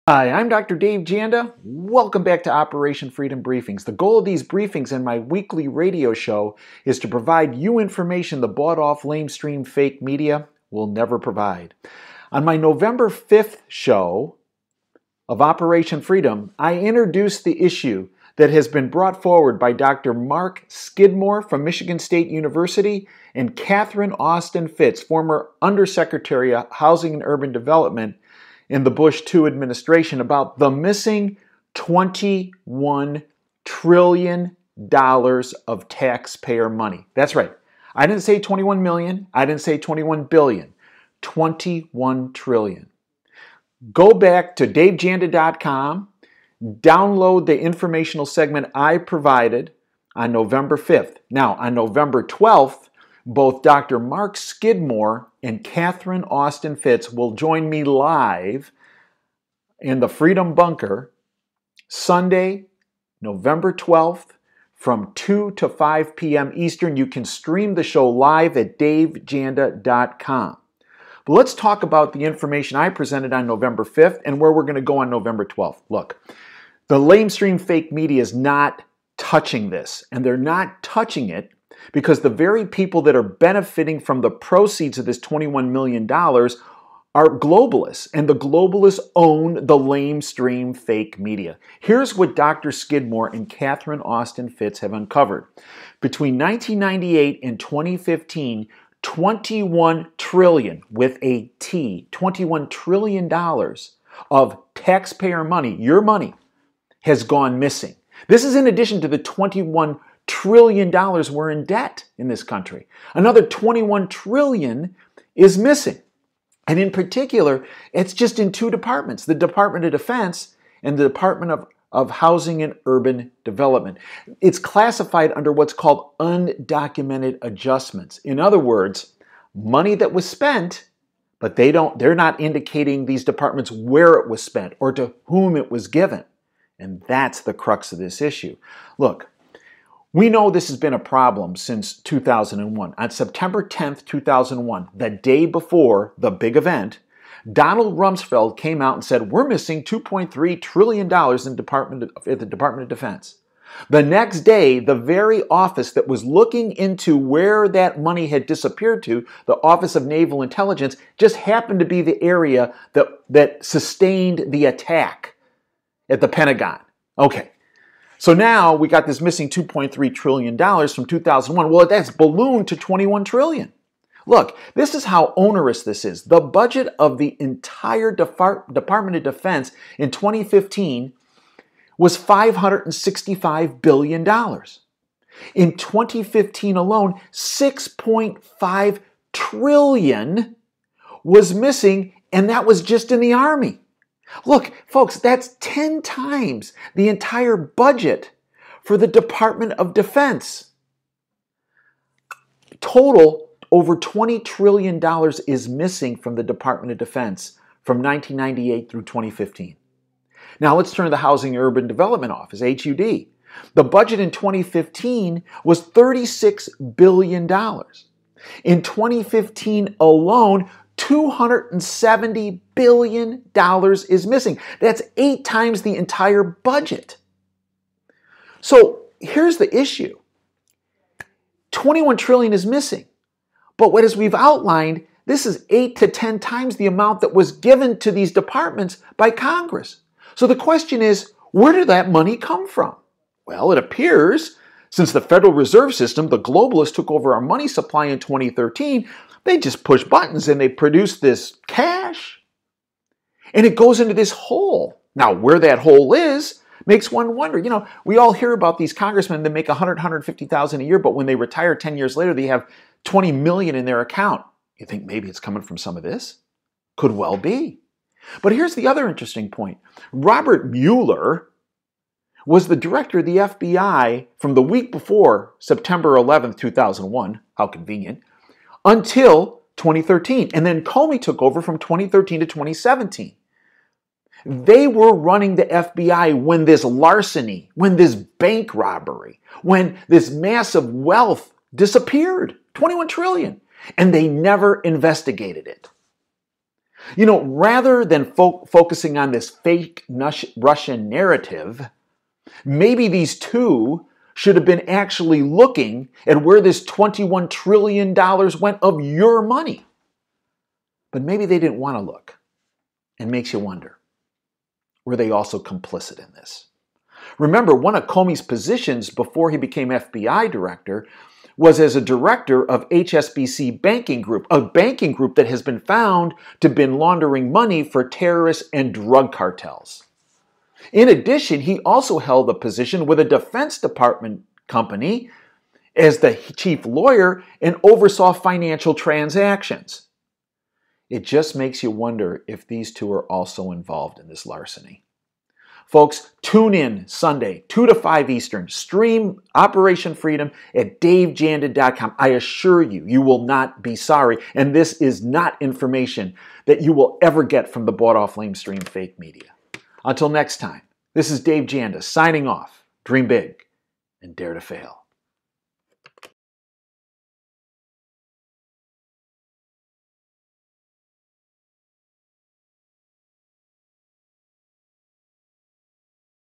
Hi, I'm Dr. Dave Janda. Welcome back to Operation Freedom Briefings. The goal of these briefings and my weekly radio show is to provide you information the bought-off, lamestream fake media will never provide. On my November 5th show of Operation Freedom, I introduced the issue that has been brought forward by Dr. Mark Skidmore from Michigan State University and Catherine Austin Fitts, former Undersecretary of Housing and Urban Development in the Bush II administration, about the missing $21 trillion of taxpayer money. That's right. I didn't say 21 million. I didn't say 21 billion. 21 trillion. Go back to davejanda.com, download the informational segment I provided on November 5th. Now, on November 12th, both Dr. Mark Skidmore and Catherine Austin Fitts will join me live in the Freedom Bunker Sunday, November 12th from 2 to 5 p.m. Eastern. You can stream the show live at davejanda.com. But let's talk about the information I presented on November 5th and where we're going to go on November 12th. Look, the lamestream fake media is not touching this, and they're not touching it because the very people that are benefiting from the proceeds of this $21 million are globalists, and the globalists own the lamestream fake media. Here's what Dr. Skidmore and Catherine Austin Fitts have uncovered. Between 1998 and 2015, 21 trillion with a T, $21 trillion of taxpayer money, your money, has gone missing. This is in addition to the $21 trillion we're in debt in this country. Another 21 trillion is missing. And in particular, it's just in two departments, the Department of Defense and the Department of Housing and Urban Development. It's classified under what's called undocumented adjustments. In other words, money that was spent, but they're not indicating these departments where it was spent or to whom it was given. And that's the crux of this issue. Look, we know this has been a problem since 2001. On September 10th, 2001, the day before the big event, Donald Rumsfeld came out and said, we're missing $2.3 trillion at the Department of Defense. The next day, the very office that was looking into where that money had disappeared to, the Office of Naval Intelligence, just happened to be the area that sustained the attack at the Pentagon. Okay. So now we got this missing $2.3 trillion from 2001. Well, that's ballooned to $21 trillion. Look, this is how onerous this is. The budget of the entire Department of Defense in 2015 was $565 billion. In 2015 alone, $6.5 trillion was missing, and that was just in the Army. Look, folks, that's 10 times the entire budget for the Department of Defense. Total, over $20 trillion is missing from the Department of Defense from 1998 through 2015. Now let's turn to the Housing and Urban Development Office, HUD. The budget in 2015 was $36 billion. In 2015 alone, $270 billion is missing. That's 8 times the entire budget. So here's the issue. 21 trillion is missing. But as we've outlined, this is 8 to 10 times the amount that was given to these departments by Congress. So the question is, where did that money come from? Well, it appears since the Federal Reserve System, the globalists, took over our money supply in 2013, they just push buttons and they produce this cash. And it goes into this hole. Now, where that hole is makes one wonder. You know, we all hear about these congressmen that make $100,000, $150,000 a year, but when they retire 10 years later, they have $20 million in their account. You think maybe it's coming from some of this? Could well be. But here's the other interesting point. Robert Mueller was the director of the FBI from the week before September 11th, 2001. How convenient. Until 2013. And then Comey took over from 2013 to 2017. They were running the FBI when this larceny, when this bank robbery, when this massive wealth disappeared. 21 trillion. And they never investigated it. Rather than focusing on this fake Russian narrative, maybe these two should have been actually looking at where this $21 trillion went of your money. But maybe they didn't want to look. It makes you wonder, were they also complicit in this? Remember, one of Comey's positions before he became FBI director was as a director of HSBC Banking Group, a banking group that has been found to have been laundering money for terrorists and drug cartels. In addition, he also held a position with a Defense Department company as the chief lawyer and oversaw financial transactions. It just makes you wonder if these two are also involved in this larceny. Folks, tune in Sunday, 2 to 5 Eastern. Stream Operation Freedom at davejanda.com. I assure you, you will not be sorry. And this is not information that you will ever get from the bought-off lamestream fake media. Until next time, this is Dave Janda signing off. Dream big and dare to fail.